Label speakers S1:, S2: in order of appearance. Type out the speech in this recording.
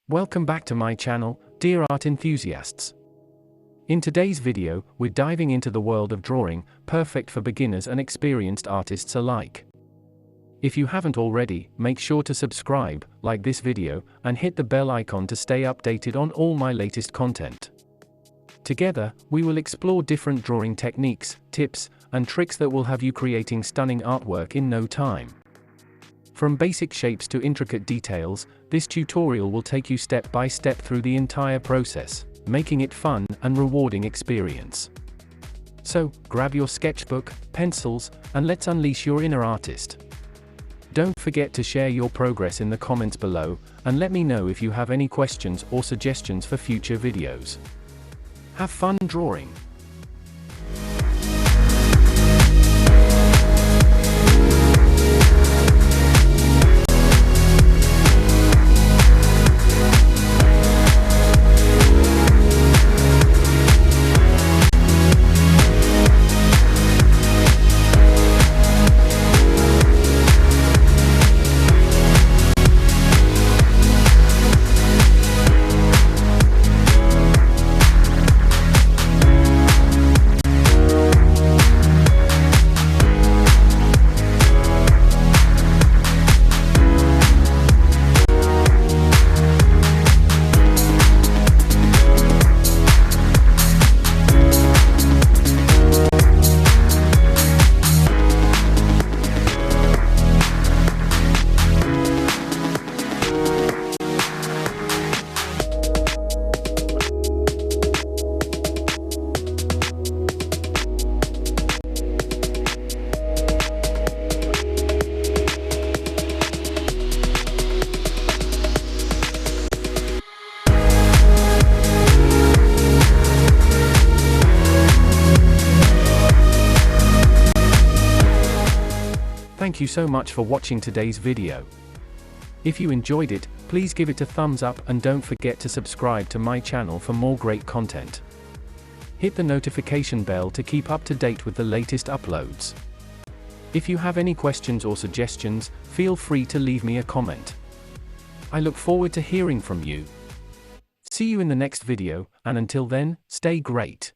S1: Welcome back to my channel, dear art enthusiasts. In today's video, we're diving into the world of drawing, perfect for beginners and experienced artists alike. If you haven't already, make sure to subscribe, like this video, and hit the bell icon to stay updated on all my latest content. Together, we will explore different drawing techniques, tips, and tricks that will have you creating stunning artwork in no time. From basic shapes to intricate details, this tutorial will take you step by step through the entire process, making it fun and rewarding experience. So, grab your sketchbook, pencils, and let's unleash your inner artist. Don't forget to share your progress in the comments below, and let me know if you have any questions or suggestions for future videos. Have fun drawing! Thank you so much for watching today's video. If you enjoyed it, please give it a thumbs up and don't forget to subscribe to my channel for more great content. Hit the notification bell to keep up to date with the latest uploads. If you have any questions or suggestions, feel free to leave me a comment. I look forward to hearing from you. See you in the next video, and until then, stay great.